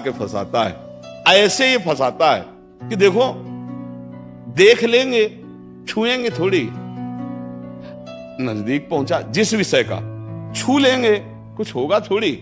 के फंसाता है। ऐसे ये फंसाता है कि देखो, देख लेंगे, छुएंगे थोड़ी, नजदीक पहुंचा जिस विषय का, छू लेंगे, कुछ होगा थोड़ी।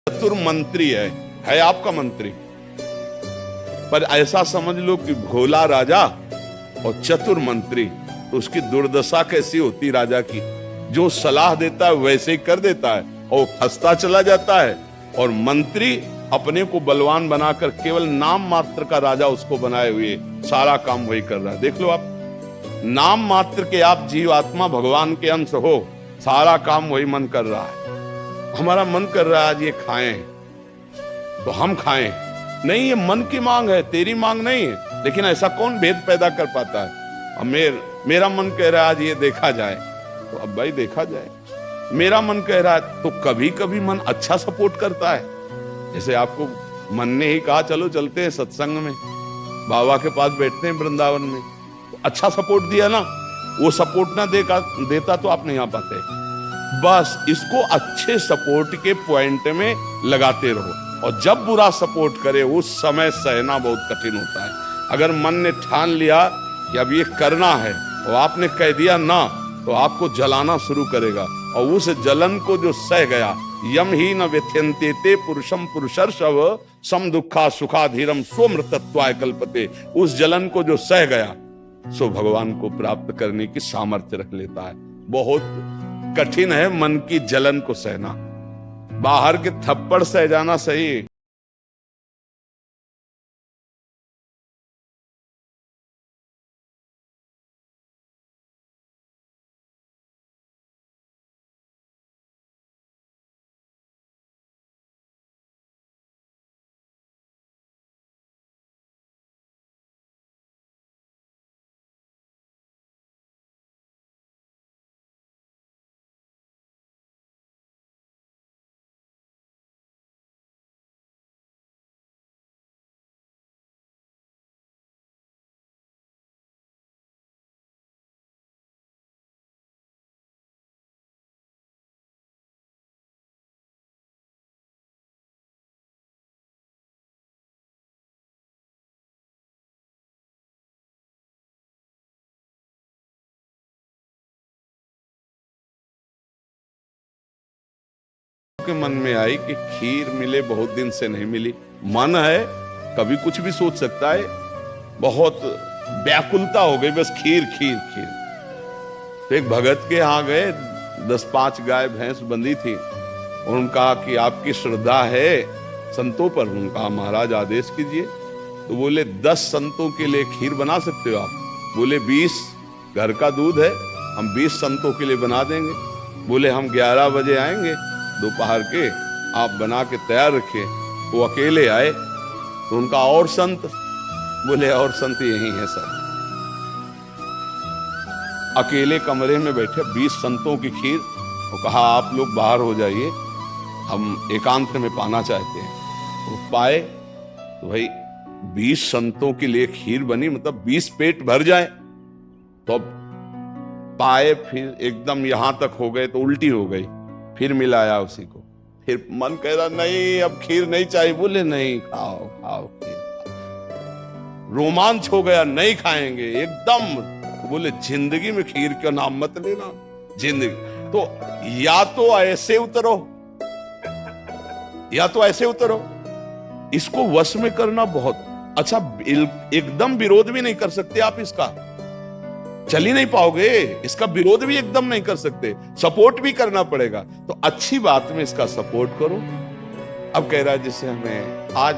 चतुर मंत्री है आपका मंत्री, पर ऐसा समझ लो कि भोला राजा और चतुर मंत्री, तो उसकी दुर्दशा कैसी होती राजा की। जो सलाह देता है वैसे ही कर देता है और फंसता चला जाता है, और मंत्री अपने को बलवान बनाकर केवल नाम मात्र का राजा उसको बनाए हुए सारा काम वही कर रहा है। देख लो आप, नाम मात्र के आप जीवात्मा भगवान के अंश हो, सारा काम वही मन कर रहा है। हमारा मन कर रहा है आज ये खाएं तो हम खाएं, नहीं, ये मन की मांग है, तेरी मांग नहीं है। लेकिन ऐसा कौन भेद पैदा कर पाता है। अब मेरा मन कह रहा है आज ये देखा जाए, तो अब भाई देखा जाए। मेरा मन कह रहा है, तो कभी कभी मन अच्छा सपोर्ट करता है। जैसे आपको मन ने ही कहा चलो चलते हैं सत्संग में, बाबा के पास बैठते हैं वृंदावन में, तो अच्छा सपोर्ट दिया ना। वो सपोर्ट ना देता तो आप नहीं आ पाते। बस इसको अच्छे सपोर्ट के पॉइंट में लगाते रहो, और जब बुरा सपोर्ट करे उस समय सहना बहुत कठिन होता है। अगर मन ने ठान लिया कि अब ये करना है और आपने कह दिया ना, तो आपको जलाना शुरू करेगा, और उस जलन को जो सह गया, यम ही न व्यथ्यन्ते ते पुरुषम पुरुषर्षव सम दुखा सुखाधीरम स्वमृतत्वाय कल्पते, उस जलन को जो सह गया सो भगवान को प्राप्त करने की सामर्थ्य रख लेता है। बहुत कठिन है मन की जलन को सहना, बाहर के थप्पड़ सह जाना सही। के मन में आई कि खीर मिले, बहुत दिन से नहीं मिली, मन है कभी कुछ भी सोच सकता है, बहुत व्याकुलता हो गई, बस खीर खीर खीर। तो एक भगत के यहाँ गए, 10-5 गाय भैंस बंधी थी, और उनका कि आपकी श्रद्धा है संतों पर। उनका महाराज आदेश कीजिए। तो बोले 10 संतों के लिए खीर बना सकते हो आप? बोले 20 घर का दूध है, हम 20 संतों के लिए बना देंगे। बोले हम 11 बजे आएंगे दोपहर के, आप बना के तैयार रखिए। वो अकेले आए, तो उनका और संत, बोले और संत यही है सर। अकेले कमरे में बैठे 20 संतों की खीर, वो कहा आप लोग बाहर हो जाइए, हम एकांत में पाना चाहते हैं। वो पाए, तो भाई 20 संतों के लिए खीर बनी, मतलब 20 पेट भर जाए। तो अब पाए, फिर एकदम यहां तक हो गए तो उल्टी हो गई, फिर मिलाया उसी को। फिर मन कह रहा नहीं अब खीर नहीं चाहिए, बोले नहीं खाओ खाओ खीर। रोमांच हो गया, नहीं खाएंगे एकदम। तो बोले जिंदगी में खीर का नाम मत लेना, जिंदगी। तो या तो ऐसे उतरो, या तो ऐसे उतरो। इसको वश में करना बहुत अच्छा। एकदम विरोध भी नहीं कर सकते आप इसका, चल ही नहीं पाओगे। इसका विरोध भी एकदम नहीं कर सकते, सपोर्ट भी करना पड़ेगा। तो अच्छी बात में इसका सपोर्ट करो। अब कह रहा है जिससे हमें आज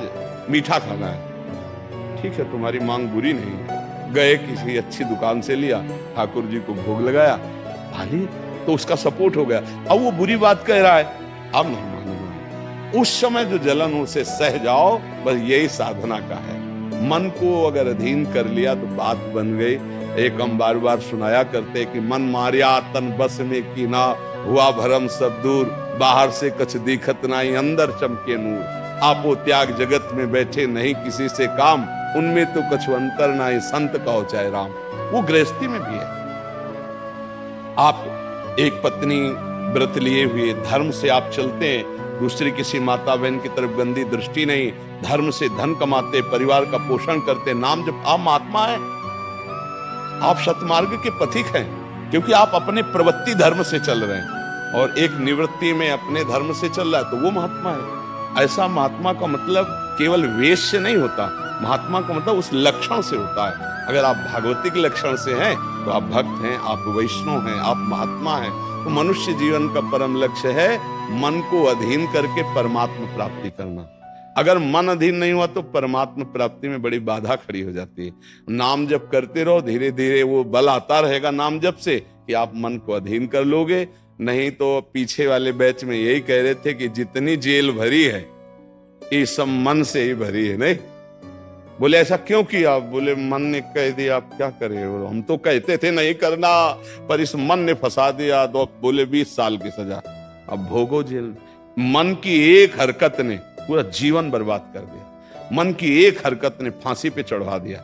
मीठा खाना है, ठीक है तुम्हारी मांग बुरी नहीं है। गए किसी अच्छी दुकान से लिया, ठाकुर जी को भोग लगाया, भाली, तो उसका सपोर्ट हो गया। अब वो बुरी बात कह रहा है, अब नहीं मानूंगा, उस समय जो जलन उसे सह जाओ, बस यही साधना का है। मन को अगर अधीन कर लिया तो बात बन गई। एक हम बार बार सुनाया करते कि मन मारिया तन बस में कीना, हुआ भरम सब दूर, बाहर से कछ दिखत नाई, अंदर चमके नूर। आपो त्याग जगत में बैठे नहीं किसी से काम, उनमें तो कछ अंतर नाई, संत कहो चाहे राम। वो गृहस्थी में भी है। आप एक पत्नी व्रत लिए हुए धर्म से आप चलते हैं, दूसरी किसी माता बहन की तरफ गंदी दृष्टि नहीं, धर्म से धन कमाते, परिवार का पोषण करते, नाम जब आप महात्मा है, आप सतमार्ग के पथिक हैं, क्योंकि आप अपने प्रवृत्ति धर्म से चल रहे हैं और एक निवृत्ति में अपने धर्म से चल रहा है, तो वो महात्मा है। ऐसा महात्मा का मतलब केवल वेश से नहीं होता, महात्मा का मतलब उस लक्षण से होता है। अगर आप भागवतिक लक्षण से हैं तो आप भक्त हैं, आप वैष्णव हैं, आप महात्मा हैं। तो मनुष्य जीवन का परम लक्ष्य है मन को अधीन करके परमात्मा प्राप्ति करना। अगर मन अधीन नहीं हुआ तो परमात्मा प्राप्ति में बड़ी बाधा खड़ी हो जाती है। नाम जप करते रहो, धीरे धीरे वो बल आता रहेगा नाम जप से कि आप मन को अधीन कर लोगे। नहीं तो पीछे वाले बैच में यही कह रहे थे कि जितनी जेल भरी है ये सब मन से ही भरी है। नहीं बोले ऐसा क्यों किया? बोले मन ने कह दिया, आप क्या करें, हम तो कहते थे नहीं करना, पर इस मन ने फंसा दिया। तो बोले 20 साल की सजा, अब भोगो जेल। मन की एक हरकत ने पूरा जीवन बर्बाद कर दिया, मन की एक हरकत ने फांसी पे चढ़वा दिया।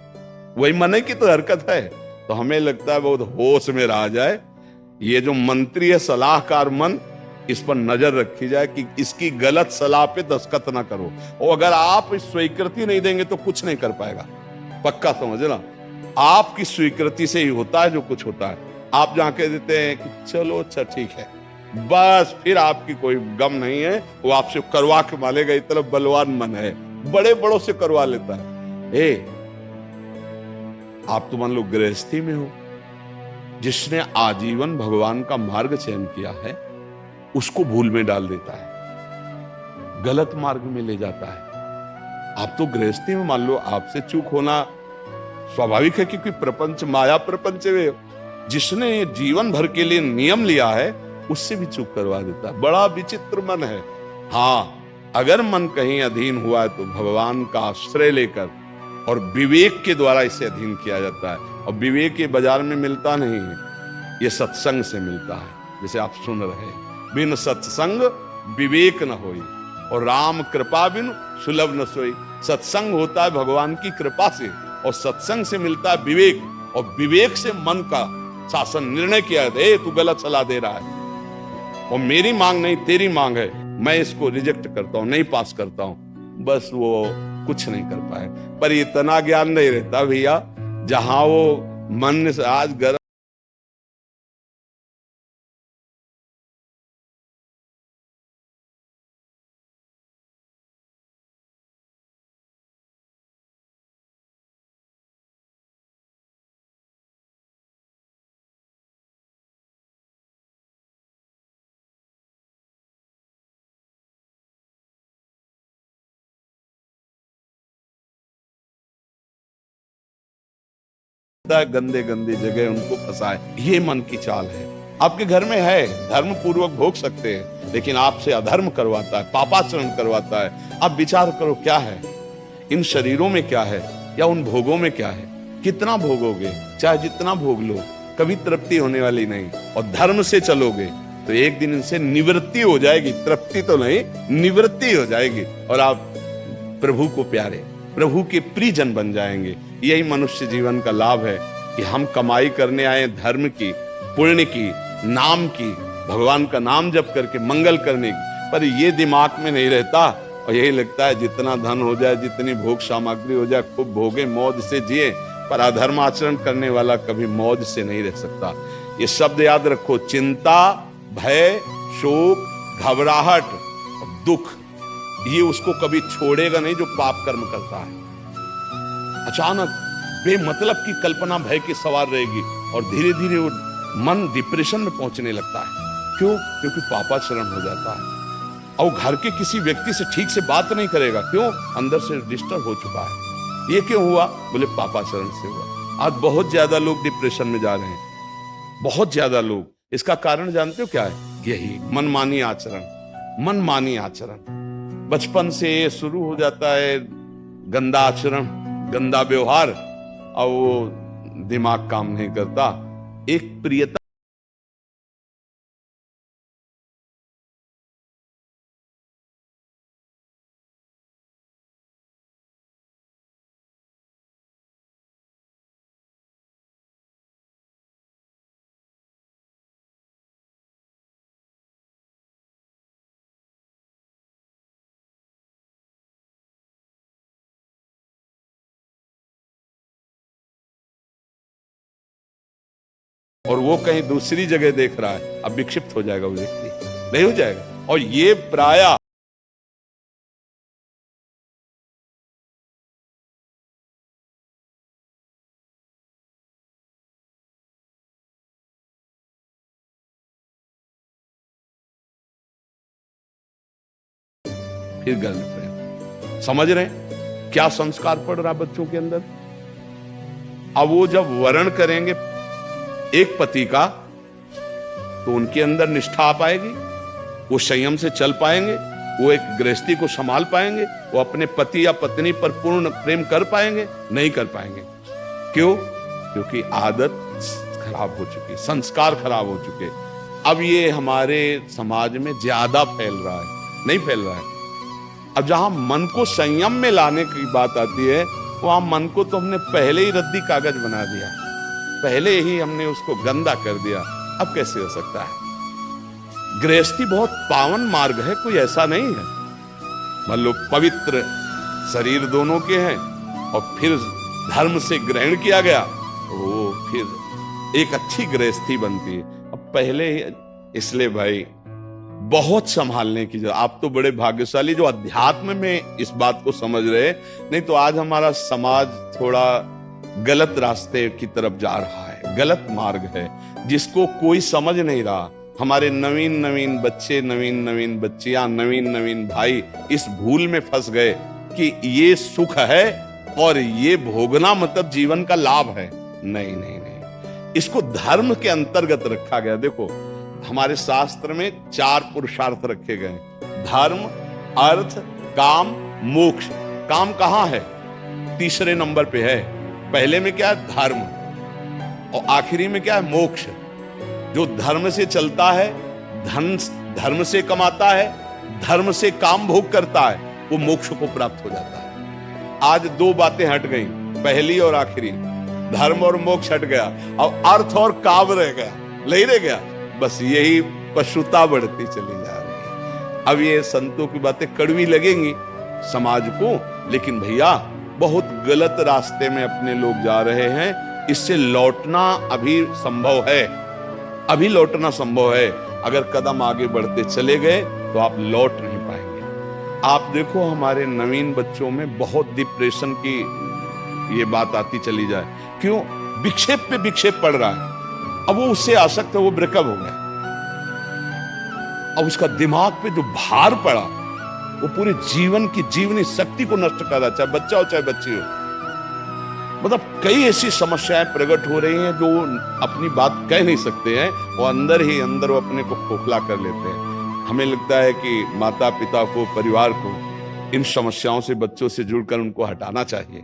वही मन की तो हरकत है। तो हमें लगता है बहुत होश में रहा जाए, ये जो मंत्री है सलाहकार मन, इस पर नजर रखी जाए कि इसकी गलत सलाह पे दस्तखत ना करो। और अगर आप स्वीकृति नहीं देंगे तो कुछ नहीं कर पाएगा, पक्का समझना। आपकी स्वीकृति से ही होता है जो कुछ होता है। आप जहां कह देते हैं कि चलो अच्छा ठीक है, बस फिर आपकी कोई गम नहीं है, वो आपसे करवा के मानेगा। इतना बलवान मन है, बड़े बड़ों से करवा लेता है। आप तो मान लो गृहस्थी में हो, जिसने आजीवन भगवान का मार्ग चयन किया है उसको भूल में डाल देता है, गलत मार्ग में ले जाता है। आप तो गृहस्थी में मान लो आपसे चूक होना स्वाभाविक है, क्योंकि प्रपंच माया प्रपंच में जिसने जीवन भर के लिए नियम लिया है उससे भी चूक करवा देता है। बड़ा विचित्र मन है। हाँ, अगर मन कहीं अधीन हुआ है तो भगवान का आश्रय लेकर और विवेक के द्वारा इसे अधीन किया जाता है। और विवेक ये बाजार में मिलता नहीं है, ये सत्संग से मिलता है। जैसे आप सुन रहे हैं, बिन सत्संग विवेक न होई, और राम कृपा बिन सुलभ न सोई। सत्संग होता है भगवान की कृपा से, और सत्संग से मिलता है विवेक, और विवेक से मन का शासन निर्णय किया है, तू गलत सलाह दे रहा है और मेरी मांग नहीं तेरी मांग है, मैं इसको रिजेक्ट करता हूं, नहीं पास करता हूं। बस वो कुछ नहीं कर पाए। पर इतना ज्ञान नहीं रहता भैया, जहां वो मन से आज गर्म गंदे गंदे जगह उनको फंसाए, ये मन की चाल है। आपके घर में है, धर्म पूर्वक भोग सकते हैं, लेकिन आपसे अधर्म करवाता है, पापाचरण करवाता है। आप विचार करो क्या है इन शरीरों में, क्या है या उन भोगों में क्या है। कितना भोगोगे, चाहे जितना भोग लो, कभी तृप्ति होने वाली नहीं। और धर्म से चलोगे तो एक दिन इनसे निवृत्ति हो जाएगी, तृप्ति तो नहीं, निवृत्ति हो जाएगी, और आप प्रभु को प्यारे, प्रभु के प्रियजन बन जाएंगे। यही मनुष्य जीवन का लाभ है कि हम कमाई करने आए धर्म की, पुण्य की, नाम की, भगवान का नाम जप करके मंगल करने की, पर ये दिमाग में नहीं रहता। और यही लगता है जितना धन हो जाए, जितनी भोग सामग्री हो जाए, खूब भोगे, मौज से जिए। पर अधर्म आचरण करने वाला कभी मौज से नहीं रह सकता। ये शब्द याद रखो, चिंता, भय, शोक, घबराहट, दुख, ये उसको कभी छोड़ेगा नहीं जो पाप कर्म करता है। अचानक बेमतलब की कल्पना भय की सवार रहेगी और धीरे धीरे वो मन डिप्रेशन में पहुंचने लगता है। क्यों? क्योंकि पापाचरण हो जाता है। और घर के किसी व्यक्ति से ठीक से बात नहीं करेगा। क्यों? अंदर से डिस्टर्ब हो चुका है। ये क्यों हुआ? बोले पापाचरण से हुआ। आज बहुत ज्यादा लोग डिप्रेशन में जा रहे हैं, बहुत ज्यादा लोग। इसका कारण जानते हो क्या है? यही मनमानी आचरण, मनमानी आचरण। बचपन से ये शुरू हो जाता है गंदा आचरण, गंदा व्यवहार, और वो दिमाग काम नहीं करता। एक प्रियता और वो कहीं दूसरी जगह देख रहा है, अब विक्षिप्त हो जाएगा वो व्यक्ति, नहीं हो जाएगा। और ये प्रायः फिर गर्लफ्रेंड, समझ रहे हैं क्या संस्कार पड़ रहा बच्चों के अंदर। अब वो जब वर्ण करेंगे एक पति का, तो उनके अंदर निष्ठा आ पाएगी, वो संयम से चल पाएंगे, वो एक गृहस्थी को संभाल पाएंगे, वो अपने पति या पत्नी पर पूर्ण प्रेम कर पाएंगे, नहीं कर पाएंगे। क्यों? क्योंकि आदत खराब हो चुकी, संस्कार खराब हो चुके। अब ये हमारे समाज में ज्यादा फैल रहा है, नहीं फैल रहा है। अब जहां मन को संयम में लाने की बात आती है, वहां मन को तो हमने पहले ही रद्दी कागज बना दिया, पहले ही हमने उसको गंदा कर दिया। अब कैसे हो सकता है? गृहस्थी बहुत पावन मार्ग है, कोई ऐसा नहीं है। मान लो पवित्र शरीर दोनों के हैं और फिर धर्म से ग्रहण किया गया, वो फिर एक अच्छी गृहस्थी बनती है। अब पहले ही, इसलिए भाई बहुत संभालने की जरूरत। आप तो बड़े भाग्यशाली जो अध्यात्म में इस बात को समझ रहे, नहीं तो आज हमारा समाज थोड़ा गलत रास्ते की तरफ जा रहा है, गलत मार्ग है जिसको कोई समझ नहीं रहा। हमारे नवीन नवीन बच्चे, नवीन नवीन बच्चियां, नवीन नवीन भाई इस भूल में फंस गए कि ये सुख है और ये भोगना मतलब जीवन का लाभ है। नहीं नहीं नहीं, इसको धर्म के अंतर्गत रखा गया। देखो हमारे शास्त्र में 4 पुरुषार्थ रखे गए, धर्म, अर्थ, काम, मोक्ष। काम कहां है? तीसरे नंबर पे है। पहले में क्या है? धर्म, और आखिरी में क्या है? मोक्ष। जो धर्म से चलता है, धन धर्म से कमाता है, धर्म से काम भोग करता है, वो मोक्ष को प्राप्त हो जाता है। आज 2 बातें हट गई, पहली और आखिरी, धर्म और मोक्ष हट गया, अब अर्थ और काम रह गया, नहीं रह गया। बस यही पशुता बढ़ती चली जा रही है। अब ये संतों की बातें कड़वी लगेंगी समाज को, लेकिन भैया बहुत गलत रास्ते में अपने लोग जा रहे हैं। इससे लौटना अभी संभव है, अभी लौटना संभव है। अगर कदम आगे बढ़ते चले गए तो आप लौट नहीं पाएंगे। आप देखो हमारे नवीन बच्चों में बहुत डिप्रेशन की ये बात आती चली जाए। क्यों? विक्षेप पे विक्षेप पड़ रहा है। अब वो उससे आसक्त है, वो ब्रेकअप हो गया, अब उसका दिमाग पे जो भार पड़ा वो पूरे जीवन की जीवनी शक्ति को नष्ट कर रहा, चाहे बच्चा हो चाहे बच्ची हो। मतलब कई ऐसी समस्याएं प्रकट हो रही हैं जो अपनी बात कह नहीं सकते हैं, वो अंदर ही अंदर वो अपने को खोखला कर लेते हैं। हमें लगता है कि माता पिता को, परिवार को इन समस्याओं से, बच्चों से जुड़कर उनको हटाना चाहिए,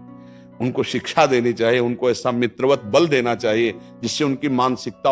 उनको शिक्षा देनी चाहिए, उनको ऐसा मित्रवत बल देना चाहिए जिससे उनकी मानसिकता